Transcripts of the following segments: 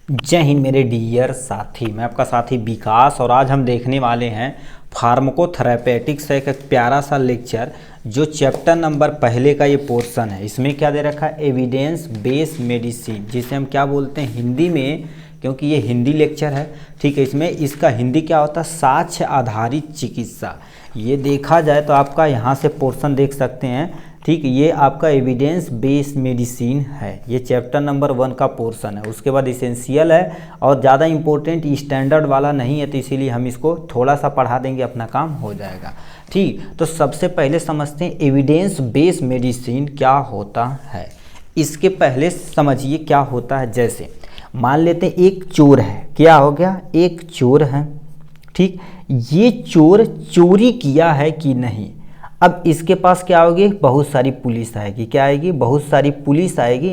जय हिंद मेरे डियर साथी। मैं आपका साथी विकास और आज हम देखने वाले हैं फार्माकोथेरेपेटिक्स का एक प्यारा सा लेक्चर जो चैप्टर नंबर पहले का ये पोर्शन है। इसमें क्या दे रखा है, एविडेंस बेस्ड मेडिसिन, जिसे हम क्या बोलते हैं हिंदी में, क्योंकि ये हिंदी लेक्चर है, ठीक है। इसमें इसका हिंदी क्या होता है, साक्ष्य आधारित चिकित्सा। ये देखा जाए तो आपका यहाँ से पोर्शन देख सकते हैं, ठीक। ये आपका एविडेंस बेस्ड मेडिसिन है, ये चैप्टर नंबर 1 का पोर्शन है। उसके बाद इसेंशियल है और ज़्यादा इम्पोर्टेंट स्टैंडर्ड वाला नहीं है, तो इसीलिए हम इसको थोड़ा सा पढ़ा देंगे, अपना काम हो जाएगा, ठीक। तो सबसे पहले समझते हैं एविडेंस बेस्ड मेडिसिन क्या होता है। इसके पहले समझिए क्या होता है। जैसे मान लेते हैं एक चोर है, क्या हो गया, एक चोर है, ठीक। ये चोर चोरी किया है कि नहीं, अब इसके पास क्या होगी, बहुत सारी पुलिस आएगी। क्या आएगी, बहुत सारी पुलिस आएगी।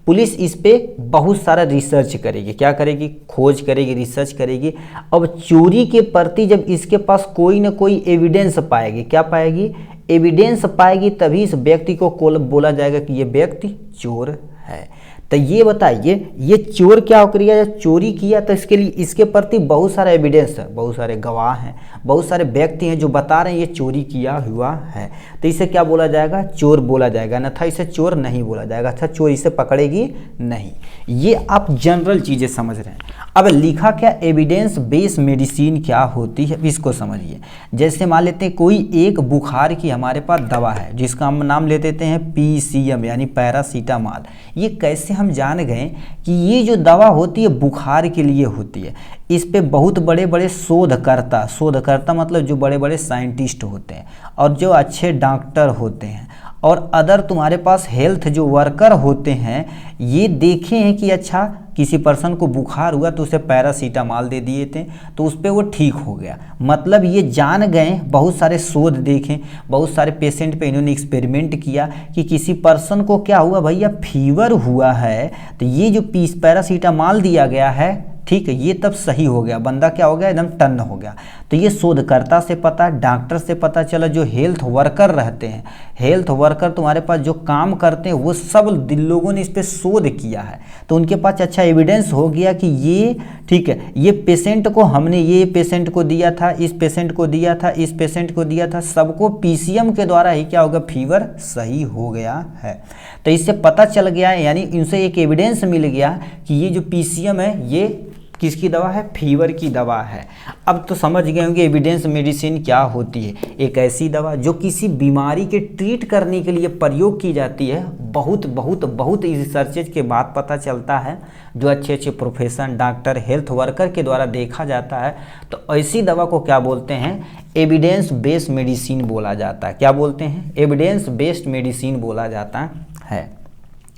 पुलिस इस पे बहुत सारा रिसर्च करेगी, क्या करेगी, खोज करेगी, रिसर्च करेगी। अब चोरी के प्रति जब इसके पास कोई ना कोई एविडेंस पाएगी, क्या पाएगी, एविडेंस पाएगी, तभी इस व्यक्ति को बोला जाएगा कि ये व्यक्ति चोर है। तो ये बताइए, ये चोर क्या हो किया, चोरी किया, तो इसके लिए इसके प्रति बहुत सारा एविडेंस है, बहुत सारे गवाह हैं, बहुत सारे व्यक्ति हैं जो बता रहे हैं ये चोरी किया हुआ है, तो इसे क्या बोला जाएगा, चोर बोला जाएगा, अन्यथा इसे चोर नहीं बोला जाएगा। अच्छा, चोर इसे पकड़ेगी नहीं। ये आप जनरल चीज़ें समझ रहे हैं। अब लिखा क्या, एविडेंस बेस्ड मेडिसिन क्या होती है, इसको समझिए। जैसे मान लेते हैं कोई एक बुखार की हमारे पास दवा है, जिसका हम नाम ले देते हैं PCM यानी पैरासीटामॉल। ये कैसे हम जान गए कि ये जो दवा होती है बुखार के लिए होती है। इस पे बहुत बड़े बड़े शोधकर्ता मतलब जो बड़े बड़े साइंटिस्ट होते हैं और जो अच्छे डॉक्टर होते हैं और अदर तुम्हारे पास हेल्थ जो वर्कर होते हैं, ये देखे हैं कि अच्छा किसी पर्सन को बुखार हुआ तो उसे पैरासीटामॉल दे दिए थे, तो उस पर वो ठीक हो गया। मतलब ये जान गए, बहुत सारे शोध देखें, बहुत सारे पेशेंट पे इन्होंने एक्सपेरिमेंट किया कि किसी पर्सन को क्या हुआ, भैया फीवर हुआ है, तो ये जो पैरासीटामॉल दिया गया है, ठीक है, ये तब सही हो गया, बंदा क्या हो गया, एकदम टन हो गया। तो ये शोधकर्ता से पता, डॉक्टर से पता चला, जो हेल्थ वर्कर रहते हैं, हेल्थ वर्कर तुम्हारे पास जो काम करते हैं, वो सब लोगों ने इस पे शोध किया है, तो उनके पास अच्छा एविडेंस हो गया कि ये ठीक है, ये पेशेंट को हमने ये पेशेंट को दिया था, इस पेशेंट को दिया था, इस पेशेंट को दिया था, सबको PCM के द्वारा ही क्या होगा, फीवर सही हो गया है। तो इससे पता चल गया है, यानी इनसे एक एविडेंस मिल गया कि ये जो PCM है ये किसकी दवा है, फीवर की दवा है। अब तो समझ गए होंगे एविडेंस मेडिसिन क्या होती है। एक ऐसी दवा जो किसी बीमारी के ट्रीट करने के लिए प्रयोग की जाती है, बहुत बहुत बहुत रिसर्चेज के बाद पता चलता है, जो अच्छे अच्छे प्रोफेशन डॉक्टर हेल्थ वर्कर के द्वारा देखा जाता है, तो ऐसी दवा को क्या बोलते हैं, एविडेंस बेस्ड मेडिसिन बोला जाता है। क्या बोलते हैं, एविडेंस बेस्ड मेडिसिन बोला जाता है।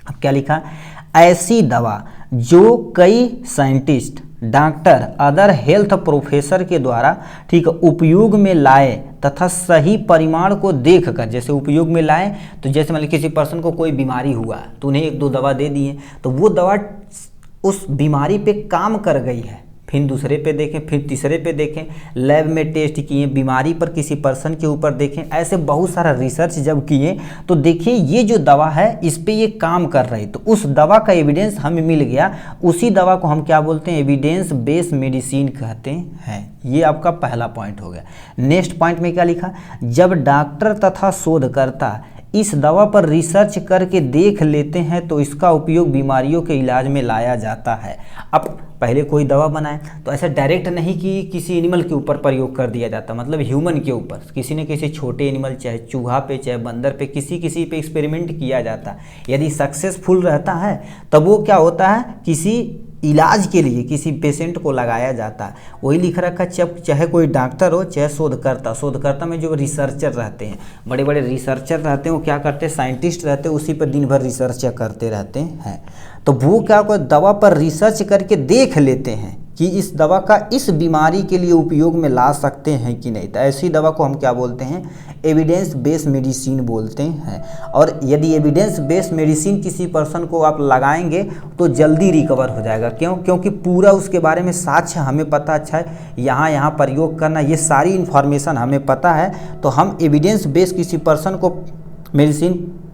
अब क्या लिखा, ऐसी दवा जो कई scientist doctor other health professor के द्वारा ठीक उपयोग में लाए तथा सही परिमाण को देखकर, जैसे उपयोग में लाए तो जैसे मान लीजिए किसी पर्सन को कोई बीमारी हुआ तो उन्हें 1-2 दवा दे दिए, तो वो दवा उस बीमारी पे काम कर गई है, फिर दूसरे पे देखें, फिर तीसरे पे देखें, लैब में टेस्ट किए, बीमारी पर किसी पर्सन के ऊपर देखें, ऐसे बहुत सारा रिसर्च जब किए तो देखिए ये जो दवा है इस पे ये काम कर रही, तो उस दवा का एविडेंस हमें मिल गया, उसी दवा को हम क्या बोलते हैं, एविडेंस बेस्ड मेडिसिन कहते हैं। ये आपका पहला पॉइंट हो गया। नेक्स्ट पॉइंट में क्या लिखा, जब डॉक्टर तथा शोधकर्ता इस दवा पर रिसर्च करके देख लेते हैं तो इसका उपयोग बीमारियों के इलाज में लाया जाता है। अब पहले कोई दवा बनाए तो ऐसा डायरेक्ट नहीं कि किसी एनिमल के ऊपर प्रयोग कर दिया जाता, मतलब ह्यूमन के ऊपर, किसी न किसी छोटे एनिमल, चाहे चूहा पे चाहे बंदर पे, किसी पे एक्सपेरिमेंट किया जाता। यदि सक्सेसफुल रहता है तब वो क्या होता है, किसी इलाज के लिए किसी पेशेंट को लगाया जाता है। वही लिख रखा, चाहे कोई डॉक्टर हो चाहे शोधकर्ता में जो रिसर्चर रहते हैं, बड़े बड़े रिसर्चर रहते हैं, वो क्या करते हैं, साइंटिस्ट रहते हैं, उसी पर दिन भर रिसर्च करते रहते हैं। तो वो क्या कोई दवा पर रिसर्च करके देख लेते हैं कि इस दवा का इस बीमारी के लिए उपयोग में ला सकते हैं कि नहीं, तो ऐसी दवा को हम क्या बोलते हैं, एविडेंस बेस्ड मेडिसिन बोलते हैं। और यदि एविडेंस बेस्ड मेडिसिन किसी पर्सन को आप लगाएंगे तो जल्दी रिकवर हो जाएगा। क्यों, क्योंकि पूरा उसके बारे में साक्ष्य हमें पता, अच्छा है यहाँ प्रयोग करना, ये सारी इन्फॉर्मेशन हमें पता है, तो हम एविडेंस बेस्ड किसी पर्सन को मेडिसिन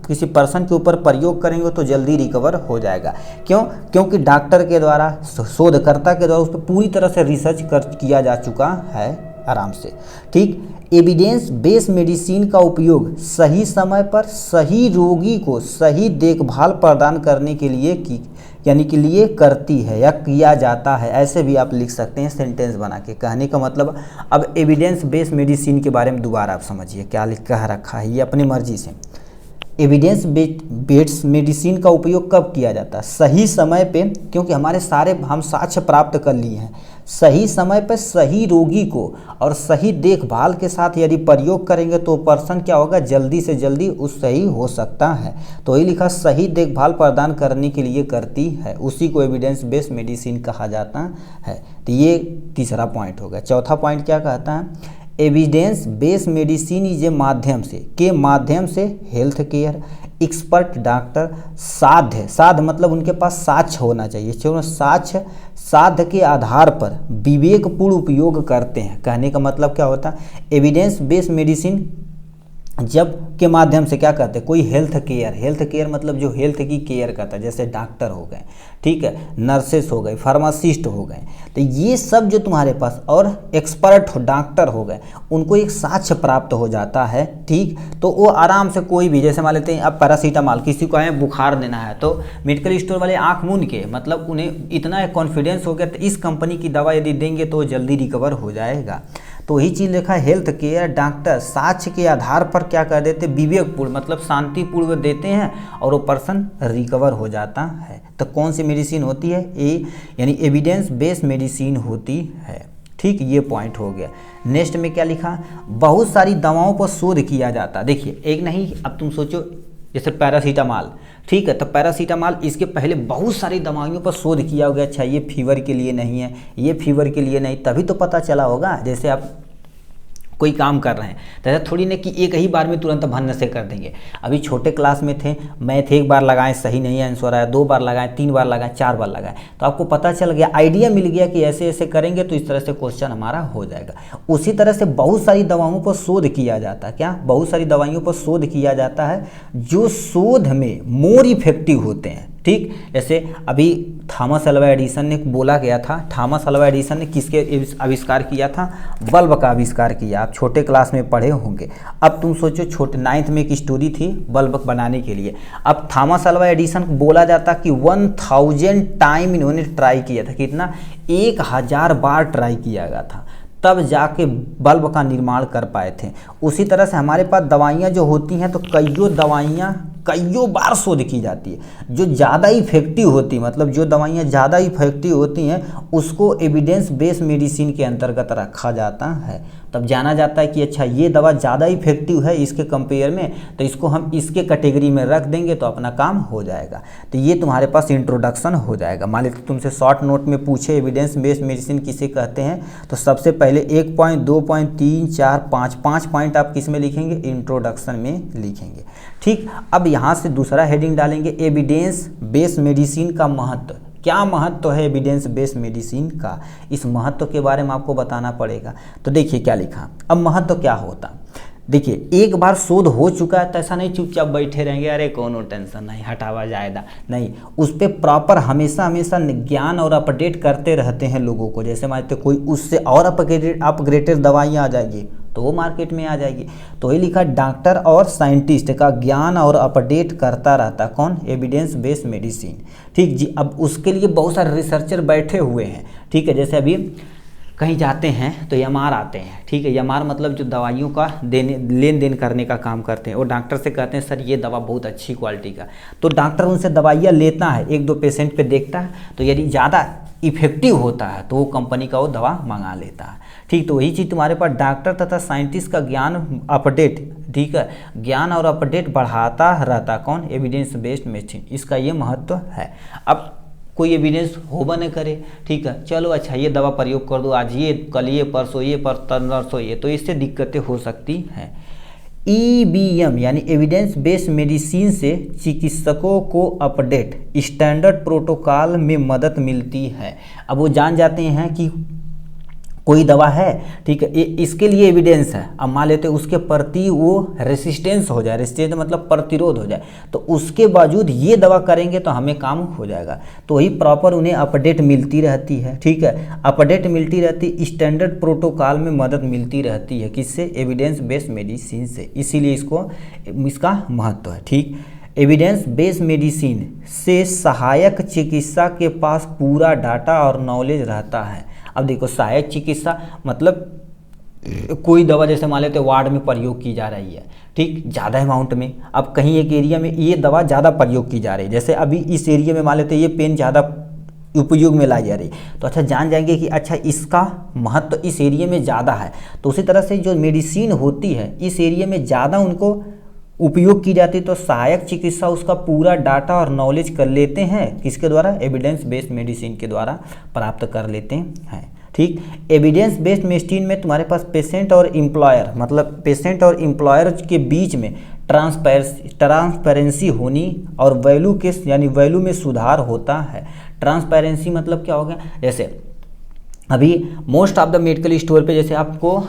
किसी पर्सन के ऊपर प्रयोग करेंगे तो जल्दी रिकवर हो जाएगा। क्यों? क्योंकि डॉक्टर के द्वारा, शोधकर्ता के द्वारा उस पर पूरी तरह से रिसर्च किया जा चुका है आराम से। ठीक, एविडेंस बेस्ड मेडिसिन का उपयोग सही समय पर सही रोगी को सही देखभाल प्रदान करने के लिए यानी कि लिए करती है या किया जाता है, ऐसे भी आप लिख सकते हैं सेंटेंस बना के। कहने का मतलब, अब एविडेंस बेस्ड मेडिसिन के बारे में दोबारा आप समझिए क्या कह रखा है ये अपनी मर्जी से। एविडेंस बेस्ड मेडिसिन का उपयोग कब किया जाता है? सही समय पे, क्योंकि हमारे सारे हम साक्ष्य प्राप्त कर लिए हैं। सही समय पर सही रोगी को और सही देखभाल के साथ यदि प्रयोग करेंगे तो पर्सन क्या होगा, जल्दी से जल्दी उस सही हो सकता है। तो ये लिखा सही देखभाल प्रदान करने के लिए करती है, उसी को एविडेंस बेस्ड मेडिसिन कहा जाता है। तो ये तीसरा पॉइंट हो गया। चौथा पॉइंट क्या कहता है? Evidence based medicine is a माध्यम से हेल्थ केयर एक्सपर्ट डॉक्टर साध्य मतलब उनके पास साक्ष्य होना चाहिए, चलो साध्य के आधार पर विवेकपूर्ण उपयोग करते हैं। कहने का मतलब क्या होता है? एविडेंस बेस्ड मेडिसिन जब के माध्यम से क्या कहते हैं, कोई हेल्थ केयर मतलब जो हेल्थ की केयर करता है, जैसे डॉक्टर हो गए, ठीक है, नर्सेस हो गए, फार्मासिस्ट हो गए, तो ये सब जो तुम्हारे पास, और एक्सपर्ट डॉक्टर हो गए, उनको एक साक्ष्य प्राप्त हो जाता है। ठीक, तो वो आराम से कोई भी, जैसे मान लेते हैं अब पैरासीटामॉल, किसी को है बुखार देना है तो मेडिकल स्टोर वाले आँख मूंद के, मतलब उन्हें इतना कॉन्फिडेंस हो गया तो इस कंपनी की दवा यदि देंगे तो जल्दी रिकवर हो जाएगा। तो वही चीज़ लिखा है, हेल्थ केयर डॉक्टर साक्ष्य के आधार पर क्या कर देते, विवेकपूर्ण मतलब शांतिपूर्वक देते हैं और वो पर्सन रिकवर हो जाता है। तो कौन सी मेडिसिन होती है? यानी एविडेंस बेस्ड मेडिसिन होती है। ठीक, ये पॉइंट हो गया। नेक्स्ट में क्या लिखा? बहुत सारी दवाओं पर शोध किया जाता। देखिए, एक नहीं, अब तुम सोचो जैसे पैरासीटामॉल, ठीक है, तो पैरासीटामॉल इसके पहले बहुत सारी दवाइयों पर शोध किया होगा। अच्छा, ये फीवर के लिए नहीं है, ये फीवर के लिए नहीं, तभी तो पता चला होगा। जैसे आप कोई काम कर रहे हैं तो ऐसा थोड़ी ना कि एक ही बार में तुरंत भन्न से कर देंगे। अभी छोटे क्लास में थे, मैथ एक बार लगाएं सही नहीं आंसर आया, 2 बार लगाएं, 3 बार लगाएं, 4 बार लगाएं, तो आपको पता चल गया, आइडिया मिल गया कि ऐसे ऐसे करेंगे तो इस तरह से क्वेश्चन हमारा हो जाएगा। उसी तरह से बहुत सारी दवाओं पर शोध किया जाता है। क्या? बहुत सारी दवाइयों पर शोध किया जाता है जो शोध में मोर इफेक्टिव होते हैं। ठीक, जैसे अभी थॉमस अल्वा एडिसन ने बोला गया था, थॉमस अल्वा एडिसन ने किसके आविष्कार किया था? बल्ब का आविष्कार किया। आप छोटे क्लास में पढ़े होंगे। अब तुम सोचो, छोटे 9th में एक स्टोरी थी बल्ब बनाने के लिए। अब थॉमस अल्वा एडिसन को बोला जाता कि 1000 टाइम इन्होंने ट्राई किया था। कितना? 1000 बार ट्राई किया गया था, तब जाके बल्ब का निर्माण कर पाए थे। उसी तरह से हमारे पास दवाइयाँ जो होती हैं तो कईयों दवाइयाँ कईयों बार शोध की जाती है। जो ज़्यादा इफेक्टिव होती, मतलब जो दवाइयाँ ज़्यादा इफेक्टिव होती हैं उसको एविडेंस बेस्ड मेडिसिन के अंतर्गत रखा जाता है। तब जाना जाता है कि अच्छा ये दवा ज़्यादा इफेक्टिव है इसके कंपेयर में, तो इसको हम इसके कैटेगरी में रख देंगे तो अपना काम हो जाएगा। तो ये तुम्हारे पास इंट्रोडक्शन हो जाएगा। मान लीजिए तुमसे शॉर्ट नोट में पूछे एविडेंस बेस्ड मेडिसिन किसे कहते हैं, तो सबसे पहले 1 पॉइंट, 2 पॉइंट, 3, 4, 5 पॉइंट आप किस में लिखेंगे? इंट्रोडक्शन में लिखेंगे। ठीक, अब यहाँ से दूसरा हेडिंग डालेंगे, एविडेंस बेस्ड मेडिसिन का महत्व। क्या महत्व है एविडेंस बेस्ड मेडिसिन का? इस महत्व के बारे में आपको बताना पड़ेगा। तो देखिए क्या लिखा। अब महत्व क्या होता? देखिए, एक बार शोध हो चुका है तो ऐसा नहीं चुपचाप बैठे रहेंगे, अरे कोनो टेंशन नहीं, हटावा जाएगा नहीं, उस पर प्रॉपर हमेशा ज्ञान और अपडेट करते रहते हैं लोगों को। जैसे मान लीजिए कोई उससे और अपग्रेडेड दवाइयाँ आ जाएगी तो वो मार्केट में आ जाएगी। तो ये लिखा, डॉक्टर और साइंटिस्ट का ज्ञान और अपडेट करता रहता। कौन? Evidence based medicine. ठीक जी, अब उसके लिए बहुत सारे रिसर्चर बैठे हुए हैं। ठीक है, जैसे अभी कहीं जाते हैं तो एमआर आते हैं। ठीक है, एमआर मतलब जो दवाइयों का लेन देन करने का काम करते हैं। और डॉक्टर से कहते हैं सर ये दवा बहुत अच्छी क्वालिटी का, तो डॉक्टर उनसे दवाइयाँ लेता है, 1-2 पेशेंट पे देखता है, तो यदि ज़्यादा इफेक्टिव होता है तो वो कंपनी का वो दवा मंगा लेता है। ठीक, तो वही चीज़ तुम्हारे पास डॉक्टर तथा साइंटिस्ट का ज्ञान अपडेट, ठीक है, ज्ञान और अपडेट बढ़ाता रहता। कौन? Evidence based medicine. इसका ये महत्व है। अब कोई एविडेंस होबा न करे, ठीक है, चलो अच्छा ये दवा प्रयोग कर दो, आज ये, कल ये, परसों ये, परसों ये, तो इससे दिक्कतें हो सकती हैं। EBM यानी एविडेंस बेस्ड मेडिसिन से चिकित्सकों को अपडेट स्टैंडर्ड प्रोटोकॉल में मदद मिलती है। अब वो जान जाते हैं कि कोई दवा है, ठीक है, इसके लिए एविडेंस है, अब मान लेते हैं उसके प्रति वो रेसिस्टेंस हो जाए, रेसिस्टेंस मतलब प्रतिरोध हो जाए, तो उसके बावजूद ये दवा करेंगे तो हमें काम हो जाएगा। तो वही प्रॉपर उन्हें अपडेट मिलती रहती है, ठीक है, अपडेट मिलती रहती, स्टैंडर्ड प्रोटोकॉल में मदद मिलती रहती है, किससे? एविडेंस बेस्ड मेडिसिन से, इसीलिए इसका महत्व है, ठीक। एविडेंस बेस्ड मेडिसिन से सहायक चिकित्सा के पास पूरा डाटा और नॉलेज रहता है। अब देखो, सहायक चिकित्सा मतलब कोई दवा जैसे मान लेते वार्ड में प्रयोग की जा रही है, ठीक, ज़्यादा अमाउंट में, अब कहीं एक एरिया में ये दवा ज़्यादा प्रयोग की जा रही है, जैसे अभी इस एरिया में मान लेते ये पेन ज़्यादा उपयोग में लाई जा रही, तो अच्छा जान जाएंगे कि अच्छा इसका महत्व तो इस एरिया में ज़्यादा है। तो उसी तरह से जो मेडिसिन होती है इस एरिया में ज़्यादा उनको उपयोग की जाती है, तो सहायक चिकित्सा उसका पूरा डाटा और नॉलेज कर लेते हैं, किसके द्वारा? एविडेंस बेस्ड मेडिसिन के द्वारा प्राप्त कर लेते हैं, ठीक। एविडेंस बेस्ड मेडिसिन में तुम्हारे पास पेशेंट और एम्प्लॉयर, मतलब पेशेंट और एम्प्लॉयर के बीच में ट्रांसपेरेंसी होनी और वैल्यू के यानी वैल्यू में सुधार होता है। ट्रांसपेरेंसी मतलब क्या हो गया? जैसे अभी most of the medical store पे जैसे आपको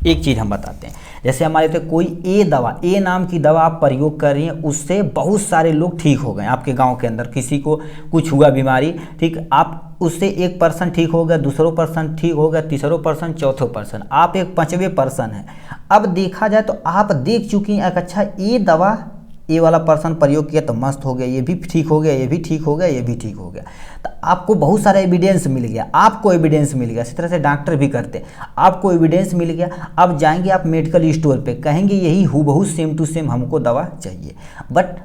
एक चीज़ हम बताते हैं, जैसे हमारे तो कोई ए नाम की दवा आप प्रयोग कर रही हैं, उससे बहुत सारे लोग ठीक हो गए आपके गांव के अंदर, किसी को कुछ हुआ बीमारी, ठीक, आप उससे 1% ठीक हो गया, दूसरों पर्सन ठीक हो गया, तीसरों पर्सन, चौथों पर्सन, आप एक 5वें पर्सन हैं। अब देखा जाए तो आप देख चुकी हैं, अच्छा ये दवा ये वाला पर्सन प्रयोग किया तो मस्त हो गया, ये भी ठीक हो गया, ये भी ठीक हो गया, ये भी ठीक हो गया, तो आपको बहुत सारा एविडेंस मिल गया, आपको एविडेंस मिल गया। इसी तरह से डॉक्टर भी करते हैं, आपको एविडेंस मिल गया। अब जाएंगे आप मेडिकल स्टोर पे, कहेंगे यही हूबहू सेम टू सेम हमको दवा चाहिए, बट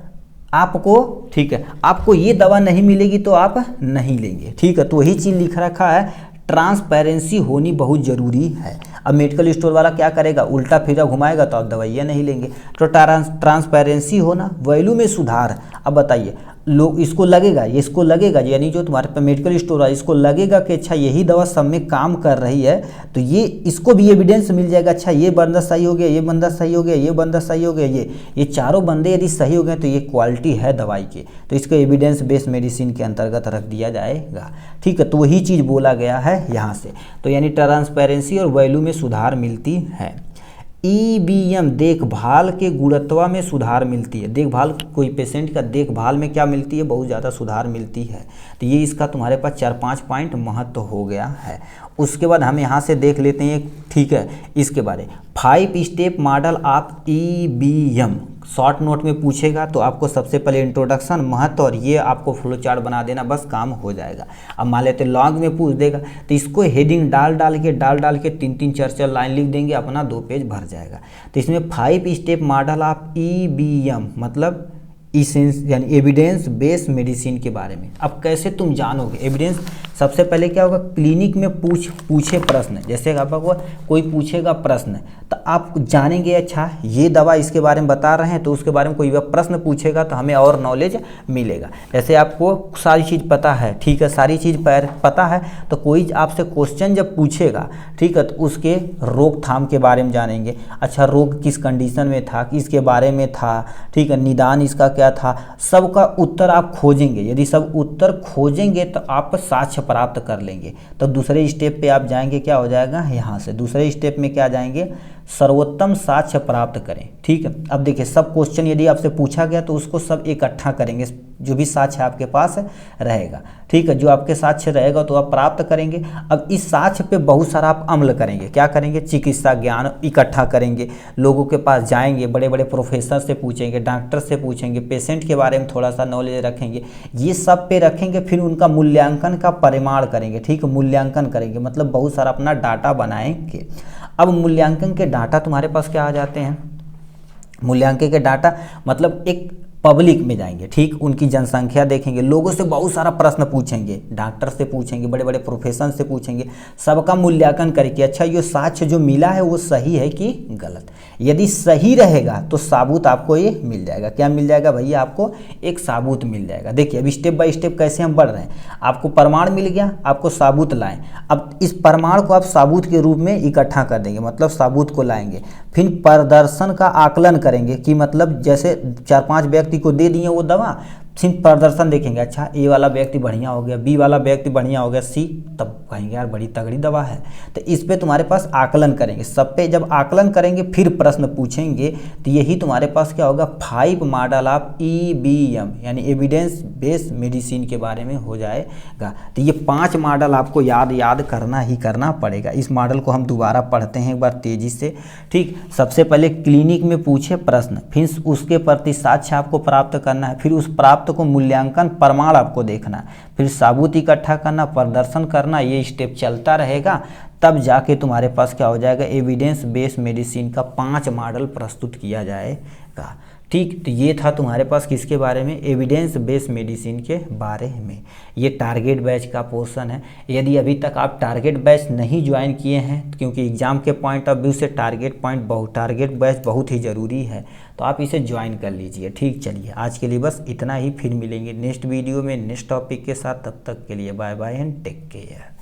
आपको, ठीक है, आपको ये दवा नहीं मिलेगी तो आप नहीं लेंगे, ठीक है। तो वही चीज़ लिख रखा है, ट्रांसपेरेंसी होनी बहुत ज़रूरी है। अब मेडिकल स्टोर वाला क्या करेगा? उल्टा फिरा घुमाएगा तो आप दवाइयाँ नहीं लेंगे। तो ट्रांसपेरेंसी होना, वैल्यू में सुधार। अब बताइए, लोग इसको लगेगा, ये इसको लगेगा, यानी जो तुम्हारे पे मेडिकल स्टोर है इसको लगेगा कि अच्छा यही दवा सब में काम कर रही है, तो ये इसको भी एविडेंस मिल जाएगा, अच्छा ये बंदा सही हो गया, ये बंदा सही हो गया, ये बंदा सही हो गया, ये चारों बंदे यदि सही हो गए तो ये क्वालिटी है दवाई की, तो इसको एविडेंस बेस्ड मेडिसिन के अंतर्गत रख दिया जाएगा, ठीक है। तो वही चीज़ बोला गया है यहाँ से, तो यानी ट्रांसपेरेंसी और वैल्यू में सुधार मिलती है। EBM देखभाल के गुणवत्ता में सुधार मिलती है, देखभाल कोई पेशेंट का देखभाल में क्या मिलती है? बहुत ज़्यादा सुधार मिलती है। तो ये इसका तुम्हारे पास 4-5 पॉइंट महत्व हो गया है। उसके बाद हम यहाँ से देख लेते हैं, ठीक है, इसके बारे 5 step model of EBM short note में पूछेगा तो आपको सबसे पहले इंट्रोडक्शन, महत्व और ये आपको फ्लो चार्ट बना देना, बस काम हो जाएगा। अब मान लेते लॉन्ग में पूछ देगा तो इसको हेडिंग डाल डाल के 3-3 4-4 लाइन लिख देंगे, अपना 2 पेज भर जाएगा। तो इसमें 5 स्टेप मॉडल ऑफ EBM मतलब इसेंस यानी एविडेंस बेस्ड मेडिसिन के बारे में। अब कैसे तुम जानोगे एविडेंस? सबसे पहले क्या होगा, क्लिनिक में पूछे प्रश्न, जैसे आपको कोई पूछेगा प्रश्न तो आप जानेंगे अच्छा ये दवा इसके बारे में बता रहे हैं, तो उसके बारे में कोई प्रश्न पूछेगा तो हमें और नॉलेज मिलेगा। जैसे आपको सारी चीज़ पता है, ठीक है, सारी चीज़ पता है, तो कोई आपसे क्वेश्चन जब पूछेगा, ठीक है, तो उसके रोकथाम के बारे में जानेंगे, अच्छा रोग किस कंडीशन में था, किसके बारे में था, ठीक है, निदान इसका क्या था, सबका उत्तर आप खोजेंगे। यदि सब उत्तर खोजेंगे तो आप साक्ष्य प्राप्त कर लेंगे। तो दूसरे स्टेप पे आप जाएंगे, क्या हो जाएगा, यहाँ से दूसरे स्टेप में क्या जाएंगे, सर्वोत्तम साक्ष्य प्राप्त करें, ठीक है। अब देखिए सब क्वेश्चन यदि आपसे पूछा गया तो उसको सब इकट्ठा करेंगे, जो भी साक्ष्य आपके पास रहेगा, ठीक है, जो आपके साक्ष्य रहेगा तो आप प्राप्त करेंगे। अब इस साक्ष्य पे बहुत सारा आप अमल करेंगे, क्या करेंगे, चिकित्सा ज्ञान इकट्ठा करेंगे, लोगों के पास जाएंगे, बड़े बड़े प्रोफेसर से पूछेंगे, डॉक्टर से पूछेंगे, पेशेंट के बारे में थोड़ा सा नॉलेज रखेंगे, ये सब पे रखेंगे, फिर उनका मूल्यांकन का परिमाण करेंगे, ठीक है, मूल्यांकन करेंगे मतलब बहुत सारा अपना डाटा बनाएंगे। अब मूल्यांकन के डाटा तुम्हारे पास क्या आ जाते हैं, मूल्यांकन के डाटा मतलब एक पब्लिक में जाएंगे, ठीक, उनकी जनसंख्या देखेंगे, लोगों से बहुत सारा प्रश्न पूछेंगे, डॉक्टर से पूछेंगे, बड़े बड़े प्रोफेशन से पूछेंगे, सबका मूल्यांकन करके अच्छा ये साक्ष्य जो मिला है वो सही है कि गलत। यदि सही रहेगा तो साबूत आपको ये मिल जाएगा, क्या मिल जाएगा भैया, आपको एक साबूत मिल जाएगा। देखिए अब स्टेप बाय स्टेप कैसे हम बढ़ रहे हैं, आपको प्रमाण मिल गया, आपको साबूत लाएं। अब इस प्रमाण को आप साबूत के रूप में इकट्ठा कर देंगे, मतलब साबूत को लाएंगे, फिर प्रदर्शन का आकलन करेंगे कि मतलब जैसे 4-5 व्यक्ति को दे दिए वो दवा, सिर्फ प्रदर्शन देखेंगे, अच्छा ए वाला व्यक्ति बढ़िया हो गया, बी वाला व्यक्ति बढ़िया हो गया, सी, तब कहेंगे यार बड़ी तगड़ी दवा है। तो इस पे तुम्हारे पास आकलन करेंगे, सब पे जब आकलन करेंगे फिर प्रश्न पूछेंगे, तो यही तुम्हारे पास क्या होगा, 5 मॉडल ऑफ EBM यानी एविडेंस बेस्ड मेडिसिन के बारे में हो जाएगा। तो ये 5 मॉडल आपको याद करना ही करना पड़ेगा। इस मॉडल को हम दोबारा पढ़ते हैं एक बार तेजी से, ठीक। सबसे पहले क्लिनिक में पूछे प्रश्न, फिर उसके प्रति साक्ष्य आपको प्राप्त करना है, फिर उस प्राप्त को मूल्यांकन प्रमाण आपको देखना, फिर सबूत इकट्ठा करना, प्रदर्शन करना, ये स्टेप चलता रहेगा। तब जाके तुम्हारे पास क्या हो जाएगा, एविडेंस बेस्ड मेडिसिन का 5 मॉडल प्रस्तुत किया जाएगा, ठीक। तो ये था तुम्हारे पास किसके बारे में, एविडेंस बेस्ड मेडिसिन के बारे में। ये टारगेट बैच का पोर्शन है। यदि अभी तक आप टारगेट बैच नहीं ज्वाइन किए हैं, क्योंकि एग्जाम के पॉइंट ऑफ व्यू से टारगेट बैच बहुत ही ज़रूरी है, तो आप इसे ज्वाइन कर लीजिए, ठीक। चलिए आज के लिए बस इतना ही, फिर मिलेंगे नेक्स्ट वीडियो में नेक्स्ट टॉपिक के साथ। तब तक के लिए bye bye and take care.